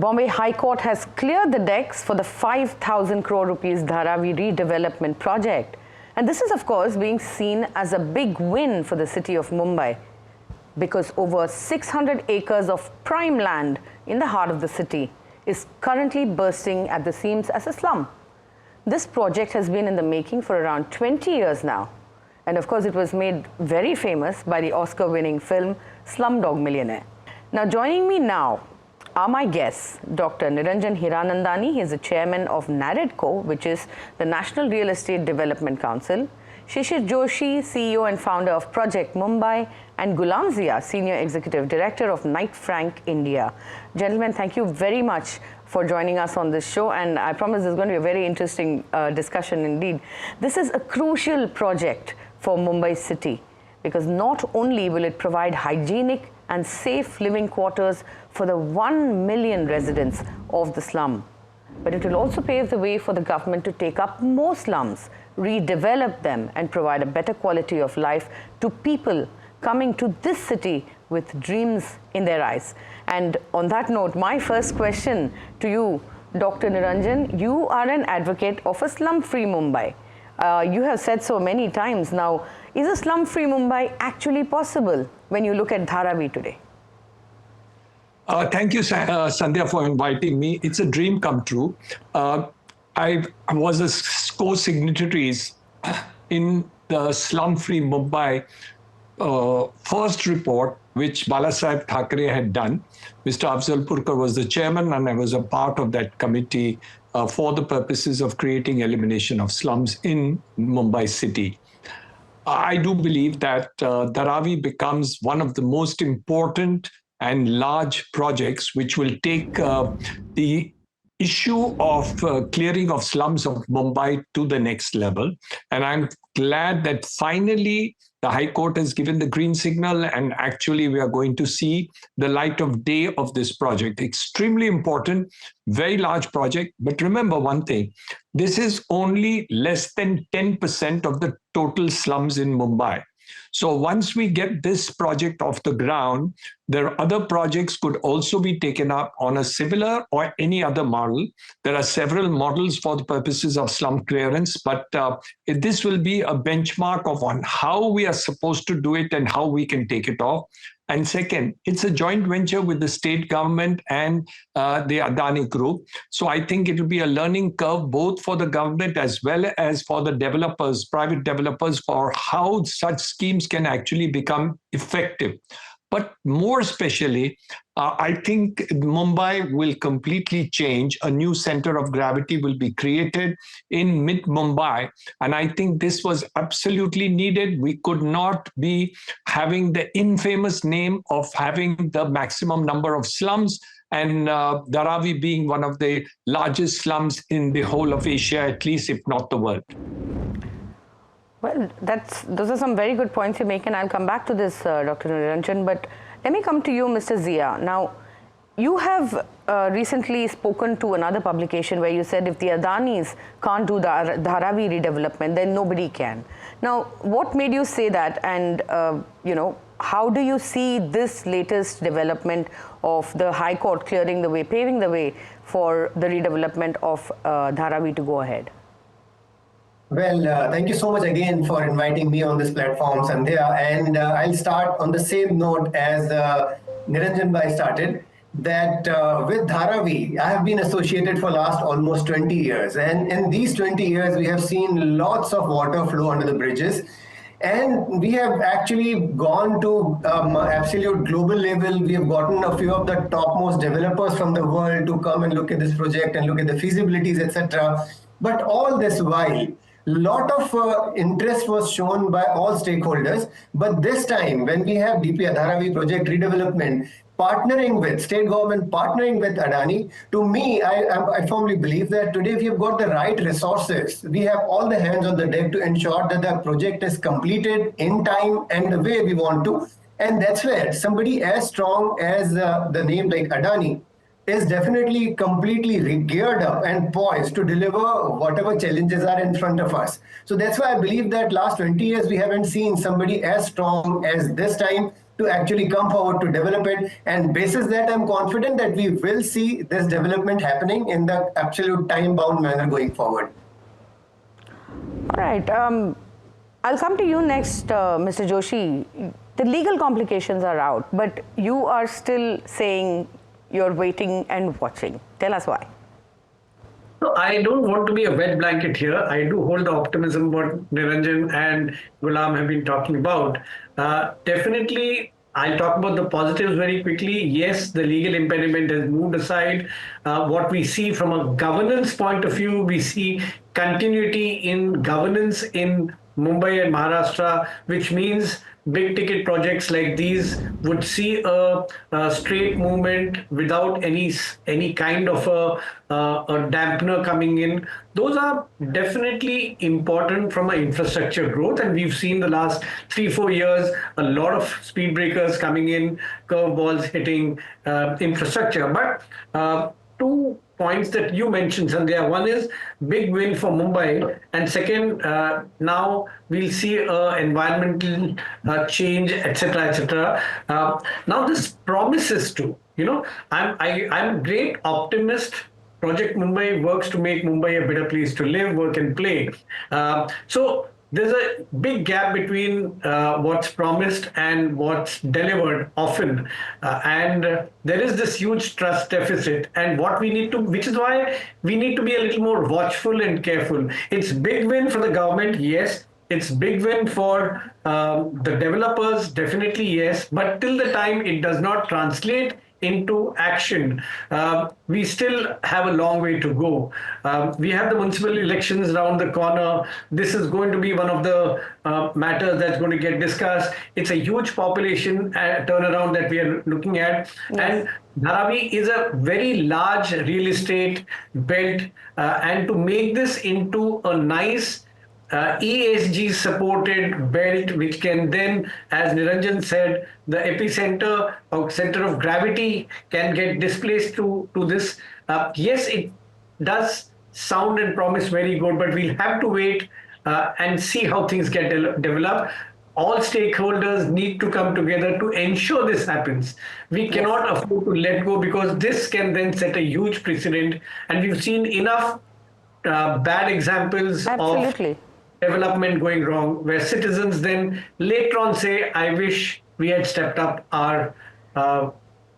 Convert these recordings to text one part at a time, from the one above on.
Bombay High Court has cleared the decks for the 5,000 crore rupees Dharavi Redevelopment project. And this is, of course, being seen as a big win for the city of Mumbai, because over 600 acres of prime land in the heart of the city is currently bursting at the seams as a slum. This project has been in the making for around 20 years now. And of course, it was made very famous by the Oscar-winning film Slumdog Millionaire. Now, joining me now are my guests, Dr. Niranjan Hiranandani. He is the chairman of NAREDCO, which is the National Real Estate Development Council. Shishir Joshi, CEO and founder of Project Mumbai, and Gulam Zia, Senior Executive Director of Knight Frank India. Gentlemen, thank you very much for joining us on this show, and I promise this is going to be a very interesting discussion indeed. This is a crucial project for Mumbai city, because not only will it provide hygienic and safe living quarters for the 1 million residents of the slum, but it will also pave the way for the government to take up more slums, redevelop them, and provide a better quality of life to people coming to this city with dreams in their eyes. And on that note, my first question to you, Dr. Niranjan, you are an advocate of a slum-free Mumbai. You have said so many times now. Is a slum-free Mumbai actually possible when you look at Dharavi today? Thank you, Sandhya, for inviting me. It's a dream come true. I was a co-signatories in the slum-free Mumbai first report, which Balasaheb Thackeray had done. Mr. Afzal Purkar was the chairman, and I was a part of that committee for the purposes of creating elimination of slums in Mumbai city. I do believe that Dharavi becomes one of the most important and large projects which will take the issue of clearing of slums of Mumbai to the next level. And I'm glad that finally the High Court has given the green signal, and actually we are going to see the light of day of this project. Extremely important, very large project. But remember one thing, this is only less than 10% of the total slums in Mumbai. So once we get this project off the ground, there are other projects could also be taken up on a similar or any other model. There are several models for the purposes of slum clearance, but this will be a benchmark of on how we are supposed to do it and how we can take it off. And second, it's a joint venture with the state government and the Adani Group. So I think it will be a learning curve both for the government as well as for the developers, private developers, for how such schemes can actually become effective. But more especially, I think Mumbai will completely change. A new center of gravity will be created in mid-Mumbai. And I think this was absolutely needed. We could not be having the infamous name of having the maximum number of slums, and Dharavi being one of the largest slums in the whole of Asia, at least, if not the world. Well, those are some very good points you make, and I'll come back to this, Dr. Niranjan. But let me come to you, Mr. Zia. Now, you have recently spoken to another publication where you said if the Adanis can't do the Dharavi redevelopment, then nobody can. Now, what made you say that? And, how do you see this latest development of the High Court clearing the way, paving the way for the redevelopment of Dharavi to go ahead? Well, thank you so much again for inviting me on this platform, Sandhya. And I'll start on the same note as Niranjan Bhai started, that with Dharavi, I have been associated for last almost 20 years. And in these 20 years, we have seen lots of water flow under the bridges. And we have actually gone to absolute global level. We have gotten a few of the topmost developers from the world to come and look at this project and look at the feasibilities, etc. But all this while, lot of interest was shown by all stakeholders. But this time, when we have DP Dharavi project redevelopment, partnering with state government, partnering with Adani, to me, I firmly believe that today we have got the right resources. We have all the hands on the deck to ensure that the project is completed in time and the way we want to. And that's where somebody as strong as the name like Adani is definitely completely geared up and poised to deliver whatever challenges are in front of us. So that's why I believe that last 20 years we haven't seen somebody as strong as this time to actually come forward to develop it. And basis that, I'm confident that we will see this development happening in the absolute time-bound manner going forward. All right. I'll come to you next, Mr. Joshi. The legal complications are out, but you are still saying you're waiting and watching. Tell us why. No, I don't want to be a wet blanket here. I do hold the optimism what Niranjan and Ghulam have been talking about. Definitely, I'll talk about the positives very quickly. Yes, the legal impediment has moved aside. What we see from a governance point of view, we see continuity in governance in Mumbai and Maharashtra, which means big ticket projects like these would see a straight movement without any kind of a dampener coming in. Those are definitely important from an infrastructure growth, and we've seen the last 3-4 years a lot of speed breakers coming in, curveballs hitting infrastructure. But two points that you mentioned, Sandhya. One is big win for Mumbai, and second, now we'll see environmental change, etc., etc. Now this promises to, I'm a great optimist. Project Mumbai works to make Mumbai a better place to live, work, and play. So there's a big gap between what's promised and what's delivered often. And there is this huge trust deficit. And what we need to, which is why we need to be a little more watchful and careful. It's big win for the government, yes. It's big win for the developers, definitely yes. But till the time it does not translate into action, we still have a long way to go. We have the municipal elections around the corner. This is going to be one of the matters that's going to get discussed. It's a huge population turnaround that we are looking at. Yes. And Dharavi is a very large real estate belt, and to make this into a nice ESG supported belt, which can then, as Niranjan said, the epicenter or center of gravity can get displaced to this. Yes, it does sound and promise very good, but we'll have to wait and see how things get developed. All stakeholders need to come together to ensure this happens. We cannot afford to let go, because this can then set a huge precedent. And we've seen enough bad examples of development going wrong, where citizens then later on say, I wish we had stepped up our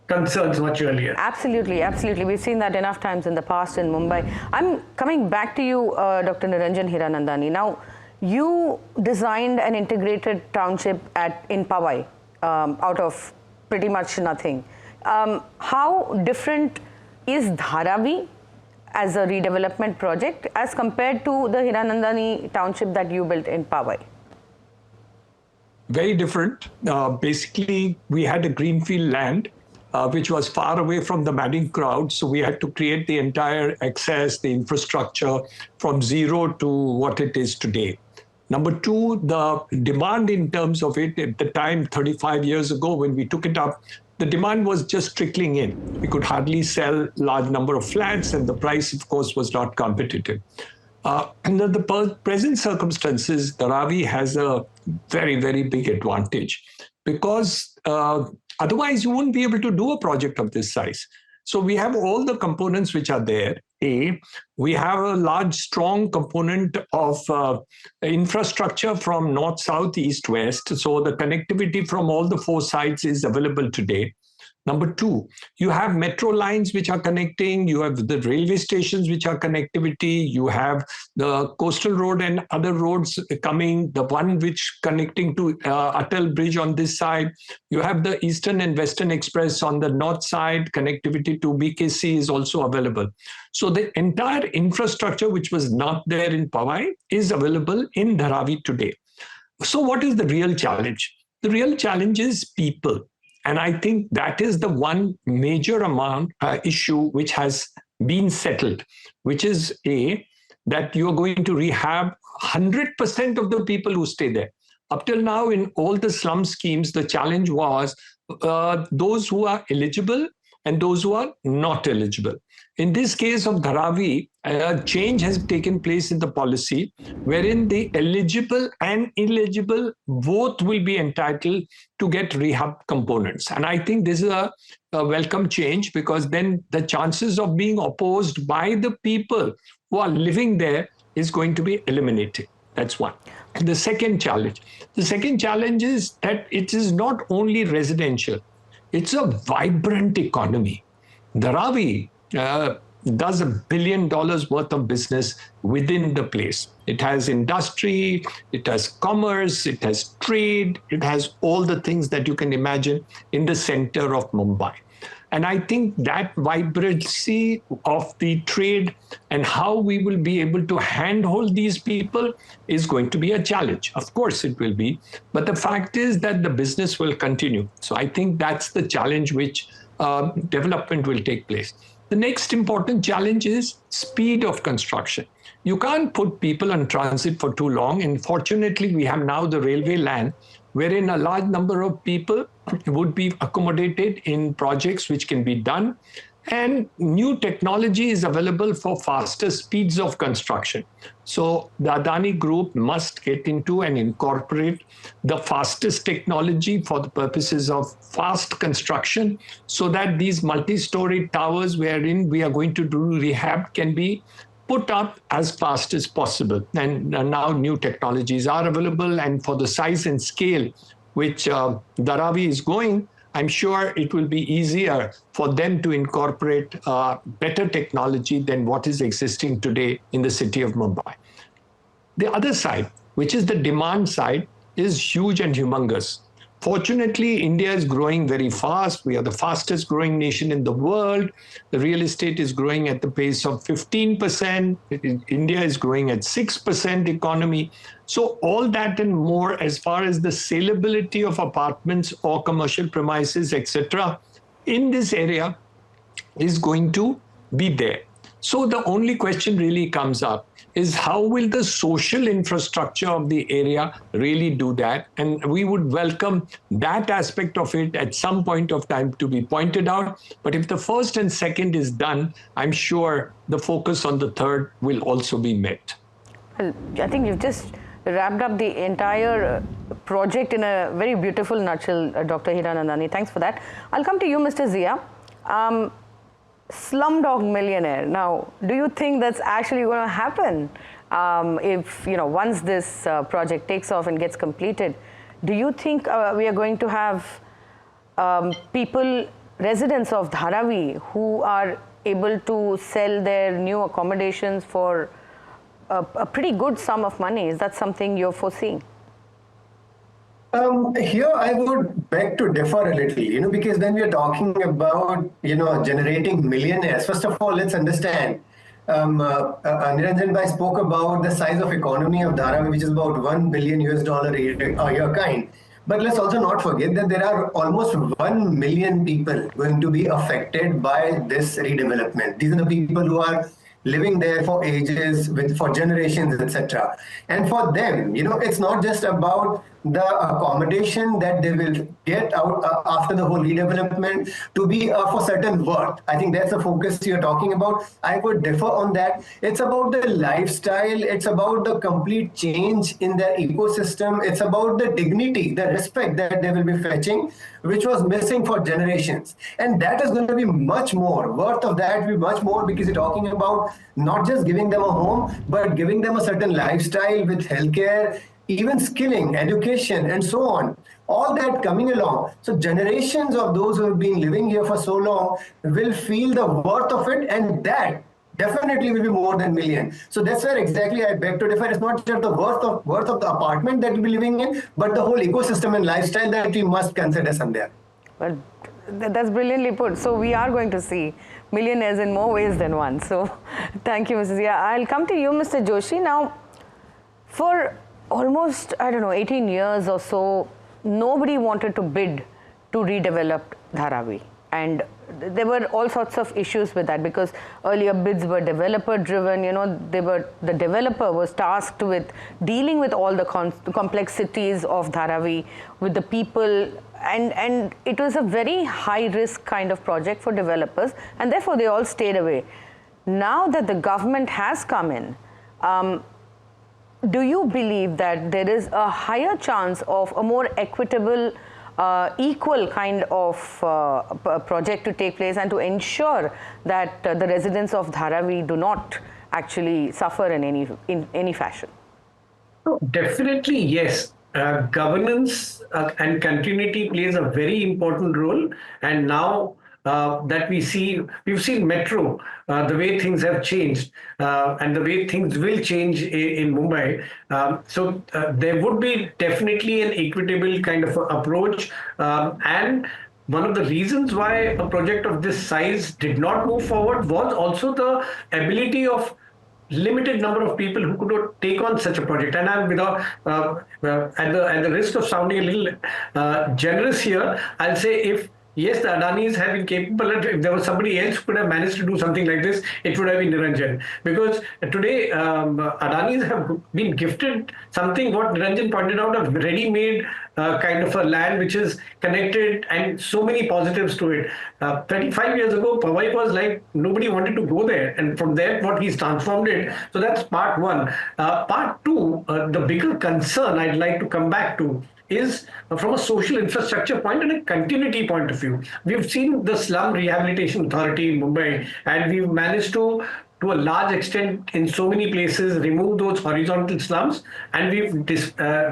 concerns much earlier. Absolutely, absolutely. We've seen that enough times in the past in Mumbai. I'm coming back to you, Dr. Niranjan Hiranandani. Now, you designed an integrated township in Powai out of pretty much nothing. How different is Dharavi as a redevelopment project as compared to the Hiranandani township that you built in Powai? Very different. Basically, we had a greenfield land, which was far away from the madding crowd. So we had to create the entire access, the infrastructure from zero to what it is today. Number two, the demand in terms of it at the time, 35 years ago, when we took it up, the demand was just trickling in. We could hardly sell large number of flats, and the price, of course, was not competitive. Under the present circumstances, Dharavi has a very, very big advantage, because otherwise you wouldn't be able to do a project of this size. So we have all the components which are there. We have a large, strong component of infrastructure from north, south, east, west. So the connectivity from all the four sides is available today. Number two, you have metro lines which are connecting, you have the railway stations which are connectivity, you have the coastal road and other roads coming, the one which connecting to Atal Bridge on this side, you have the Eastern and Western Express on the north side, connectivity to BKC is also available. So the entire infrastructure which was not there in Powai is available in Dharavi today. So what is the real challenge? The real challenge is people. And I think that is the one major issue which has been settled, which is that you are going to rehab 100% of the people who stay there. Up till now, in all the slum schemes, the challenge was those who are eligible and those who are not eligible. In this case of Dharavi, a change has taken place in the policy wherein the eligible and ineligible both will be entitled to get rehab components. And I think this is a welcome change, because then the chances of being opposed by the people who are living there is going to be eliminated. That's one. The second challenge is that it is not only residential, it's a vibrant economy. Dharavi does $1 billion worth of business within the place. It has industry, it has commerce, it has trade, it has all the things that you can imagine in the center of Mumbai. And I think that vibrancy of the trade and how we will be able to handhold these people is going to be a challenge. Of course it will be, but the fact is that the business will continue. So I think that's the challenge which development will take place. The next important challenge is speed of construction. You can't put people on transit for too long. And fortunately, we have now the railway land, wherein a large number of people would be accommodated in projects which can be done. And new technology is available for faster speeds of construction. So the Adani Group must get into and incorporate the fastest technology for the purposes of fast construction, so that these multi-story towers wherein we are going to do rehab can be put up as fast as possible. And now new technologies are available, and for the size and scale which Dharavi is going, I'm sure it will be easier for them to incorporate better technology than what is existing today in the city of Mumbai. The other side, which is the demand side, is huge and humongous. Fortunately, India is growing very fast. We are the fastest growing nation in the world. The real estate is growing at the pace of 15%. India is growing at 6% economy. So all that and more, as far as the saleability of apartments or commercial premises, etc., in this area is going to be there. So the only question really comes up is how will the social infrastructure of the area really do that? And we would welcome that aspect of it at some point of time to be pointed out. But if the first and second is done, I'm sure the focus on the third will also be met. Well, I think you've just wrapped up the entire project in a very beautiful nutshell, Dr. Hiranandani. Thanks for that. I'll come to you, Mr. Zia. Slumdog Millionaire. Now, do you think that's actually going to happen if, once this project takes off and gets completed? Do you think we are going to have people, residents of Dharavi, who are able to sell their new accommodations for a pretty good sum of money? Is that something you're foreseeing? Here I would beg to differ a little, because when we are talking about, generating millionaires, first of all, let's understand, Niranjan Bhai spoke about the size of economy of Dharavi, which is about $1 billion a year kind. But let's also not forget that there are almost 1 million people going to be affected by this redevelopment. These are the people who are living there for ages, for generations, etc. And for them, it's not just about the accommodation that they will get out after the whole redevelopment to be for certain worth. I think that's the focus you're talking about. I would differ on that. It's about the lifestyle. It's about the complete change in their ecosystem. It's about the dignity, the respect that they will be fetching, which was missing for generations. And that is going to be much more. Worth of that will be much more, because you're talking about not just giving them a home, but giving them a certain lifestyle with healthcare, even skilling, education, and so on. All that coming along. So generations of those who have been living here for so long will feel the worth of it, and that definitely will be more than million. So that's where exactly I beg to differ. It's not just the worth of the apartment that we'll be living in, but the whole ecosystem and lifestyle that we must consider, Sandhya. Well, that's brilliantly put. So we are going to see millionaires in more ways than one. So thank you, Mrs. Zia. I'll come to you, Mr. Joshi. Now, for almost, 18 years or so, nobody wanted to bid to redevelop Dharavi. And there were all sorts of issues with that, because earlier bids were developer driven. The developer was tasked with dealing with all the complexities of Dharavi, with the people, and it was a very high risk kind of project for developers, and therefore they all stayed away. Now that the government has come in, do you believe that there is a higher chance of a more equitable, equal kind of project to take place, and to ensure that the residents of Dharavi do not actually suffer in any fashion? Definitely, yes. Governance and continuity plays a very important role. And now that we've seen Metro, the way things have changed, and the way things will change in Mumbai. So there would be definitely an equitable kind of approach. And one of the reasons why a project of this size did not move forward was also the ability of limited number of people who could take on such a project. And I'm at the risk of sounding a little generous here, I'll say, if yes, the Adanis have been capable, if there was somebody else who could have managed to do something like this, it would have been Niranjan. Because today, Adanis have been gifted something, what Niranjan pointed out, a ready-made kind of a land which is connected, and so many positives to it. 35 years ago, Powai was like, nobody wanted to go there. And from there, what he's transformed it. So that's part one. Part two, the bigger concern I'd like to come back to is from a social infrastructure point and a continuity point of view. We've seen the Slum Rehabilitation Authority in Mumbai, and we've managed to a large extent in so many places remove those horizontal slums, and we've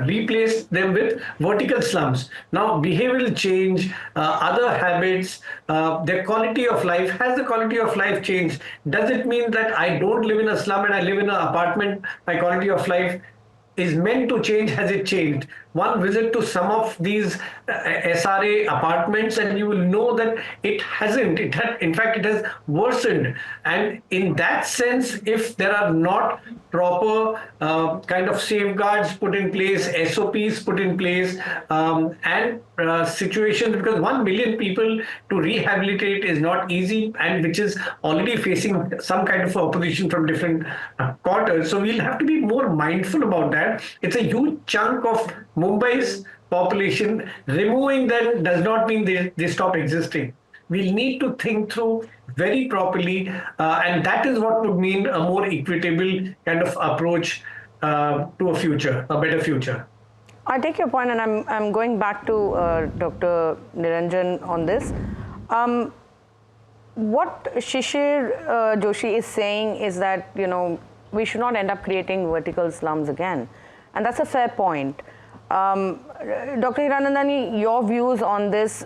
replaced them with vertical slums. Now behavioral change, other habits, their quality of life, has the quality of life changed? Does it mean that I don't live in a slum and I live in an apartment, my quality of life is meant to change? Has it changed? One visit to some of these SRA apartments and you will know that it hasn't. In fact, it has worsened. And in that sense, if there are not proper kind of safeguards put in place, SOPs put in place, and situations, because 1 million people to rehabilitate is not easy, and which is already facing some kind of opposition from different quarters. So we'll have to be more mindful about that. It's a huge chunk of Mumbai's population. Removing them does not mean they stop existing. We'll need to think through very properly, and that is what would mean a more equitable kind of approach to a better future. I take your point, and I'm going back to Dr. Niranjan on this. What Shishir Joshi is saying is that, we should not end up creating vertical slums again. And that's a fair point. Dr. Hiranandani, your views on this,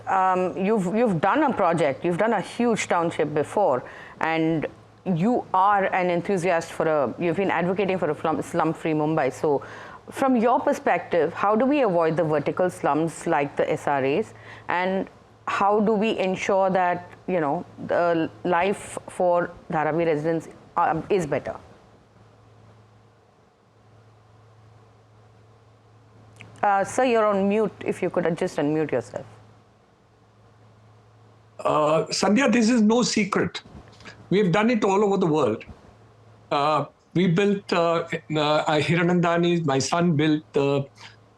you've done a project, you've done a huge township before, and you are an enthusiast you've been advocating for a slum-free Mumbai. So from your perspective, how do we avoid the vertical slums like the SRAs, and how do we ensure that, the life for Dharavi residents is better? Sir, you're on mute. If you could just unmute yourself. Sandhya, this is no secret. We've done it all over the world. We built, Hiranandani, my son, built the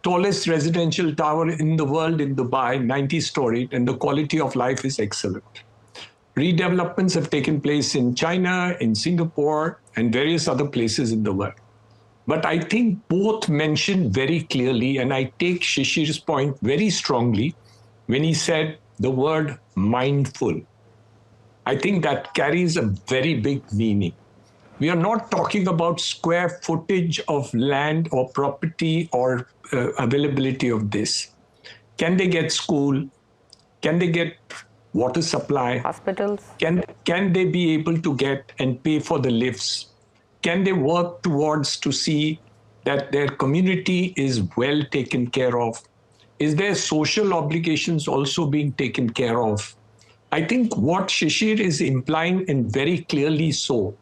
tallest residential tower in the world in Dubai, 90-storied, and the quality of life is excellent. Redevelopments have taken place in China, in Singapore, and various other places in the world. But I think both mentioned very clearly, and I take Shishir's point very strongly when he said the word mindful. I think that carries a very big meaning. We are not talking about square footage of land or property or availability of this. Can they get school? Can they get water supply? Hospitals? Can they be able to get and pay for the lifts? Can they work towards to see that their community is well taken care of? Is their social obligations also being taken care of? I think what Shishir is implying, and very clearly so,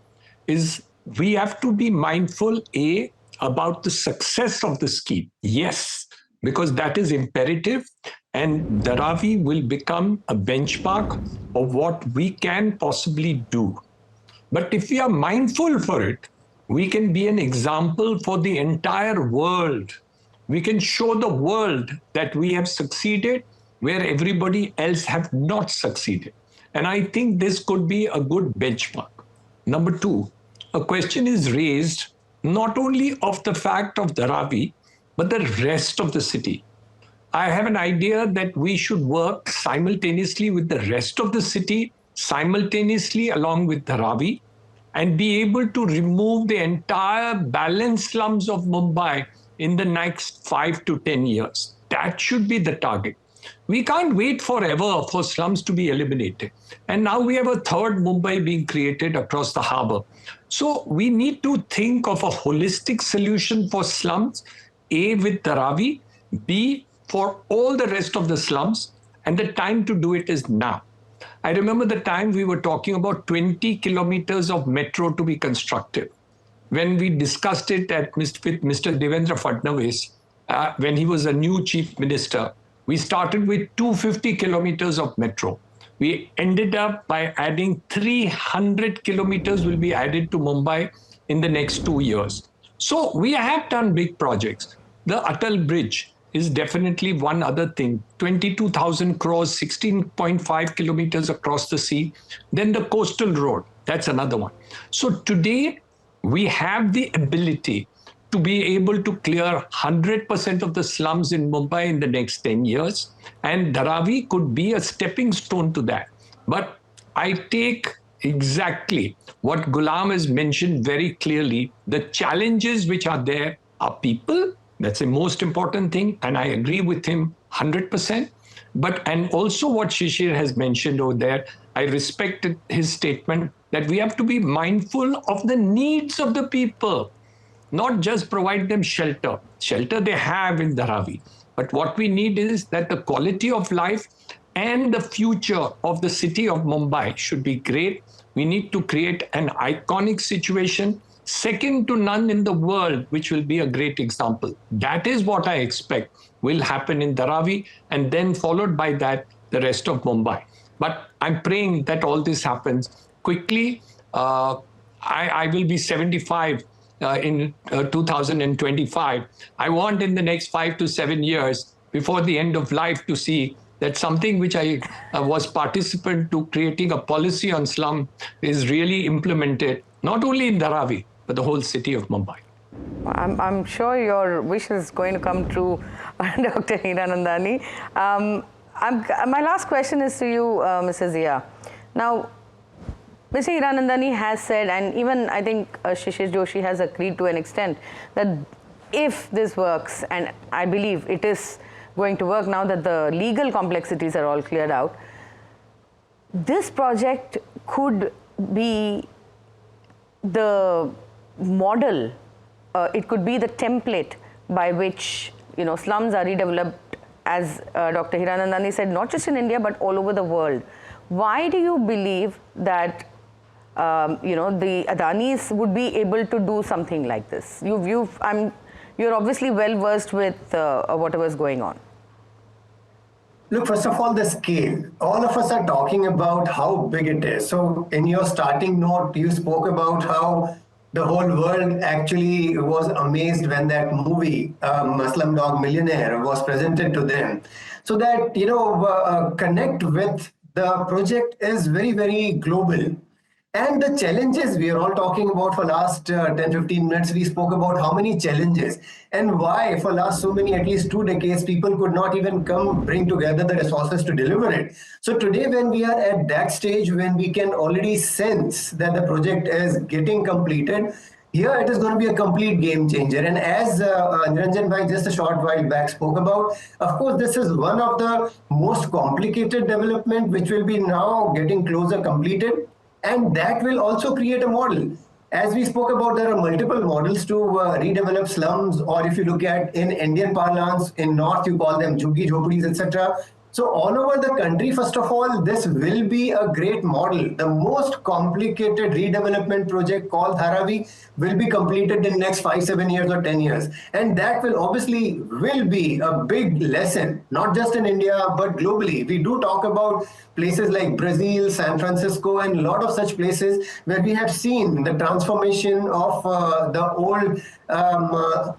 is we have to be mindful, A, about the success of the scheme. Yes, because that is imperative. And Dharavi will become a benchmark of what we can possibly do. But if we are mindful for it, we can be an example for the entire world. We can show the world that we have succeeded where everybody else have not succeeded. And I think this could be a good benchmark. Number two, a question is raised not only of the fact of Dharavi, but the rest of the city. I have an idea that we should work simultaneously with the rest of the city, simultaneously along with Dharavi, and be able to remove the entire balanced slums of Mumbai in the next 5 to 10 years. That should be the target. We can't wait forever for slums to be eliminated. And now we have a third Mumbai being created across the harbor. So we need to think of a holistic solution for slums, A, with Dharavi, B, for all the rest of the slums, and the time to do it is now. I remember the time we were talking about 20 kilometers of metro to be constructed. When we discussed it with Mr. Devendra Fadnavis, when he was a new chief minister, we started with 250 kilometers of metro. We ended up by adding 300 kilometers will be added to Mumbai in the next 2 years. So we have done big projects. The Atal Bridge is definitely one other thing. 22,000 crores, 16.5 kilometers across the sea. Then the coastal road, that's another one. So today we have the ability to be able to clear 100% of the slums in Mumbai in the next 10 years. And Dharavi could be a stepping stone to that. But I take exactly what Ghulam has mentioned very clearly. The challenges which are there are people. That's the most important thing. And I agree with him 100%. And also what Shishir has mentioned over there, I respected his statement that we have to be mindful of the needs of the people. Not just provide them shelter. Shelter they have in Dharavi. But what we need is that the quality of life and the future of the city of Mumbai should be great. We need to create an iconic situation, second to none in the world, which will be a great example. That is what I expect will happen in Dharavi, and then followed by that, the rest of Mumbai. But I'm praying that all this happens quickly. I will be 75 in 2025. I want in the next 5 to 7 years before the end of life to see that something which I was participant to creating a policy on slum is really implemented, not only in Dharavi, but the whole city of Mumbai. I'm sure your wish is going to come true, Dr. Hiranandani. My last question is to you, Mrs. Zia. Now, Mr. Hiranandani has said, and even I think Shishir Joshi has agreed to an extent, that if this works, and I believe it is going to work now that the legal complexities are all cleared out, this project could be the model, it could be the template by which slums are redeveloped, as Dr. Hiranandani said, not just in India but all over the world. Why do you believe that the Adanis would be able to do something like this? You're obviously well versed with whatever is going on. Look, first of all, the scale. All of us are talking about how big it is. So in your starting note, you spoke about how the whole world actually was amazed when that movie, Slumdog Millionaire, was presented to them. So that, connect with the project is very, very global. And the challenges we are all talking about for last 10-15 minutes, we spoke about how many challenges and why for last so many, at least 2 decades, people could not even bring together the resources to deliver it. So today when we are at that stage, when we can already sense that the project is getting completed, here it is going to be a complete game changer. And as Niranjan Bhai just a short while back spoke about, of course, this is one of the most complicated development which will be now getting closer completed. And that will also create a model. As we spoke about, there are multiple models to redevelop slums, or if you look at in Indian parlance, in North, you call them jhuggi, jhopadis, etc. So all over the country, first of all, this will be a great model. The most complicated redevelopment project called Dharavi will be completed in next 5, 7 years or 10 years. And that will obviously will be a big lesson, not just in India, but globally. We do talk about places like Brazil, San Francisco, and a lot of such places where we have seen the transformation of the old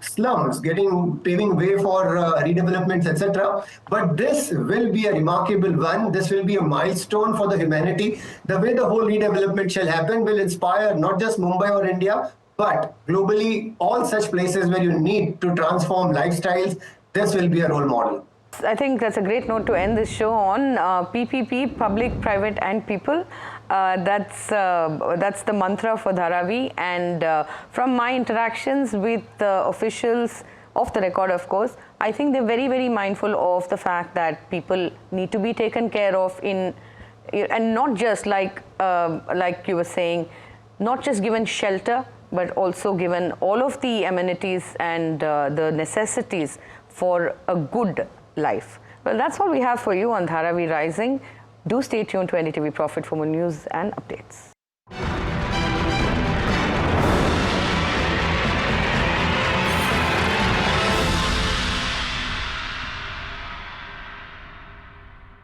slums paving way for redevelopments, etc. But this will be a remarkable one. This will be a milestone for the humanity. The way the whole redevelopment shall happen will inspire not just Mumbai or India, but globally all such places where you need to transform lifestyles. This will be a role model. I think that's a great note to end this show on. PPP, public, private and people. That's the mantra for Dharavi, and from my interactions with officials, off the record of course, I think they're very, very mindful of the fact that people need to be taken care of and not just like you were saying, not just given shelter, but also given all of the amenities and the necessities for a good life. Well, that's all we have for you on Dharavi Rising. Do stay tuned to NDTV Profit for more news and updates.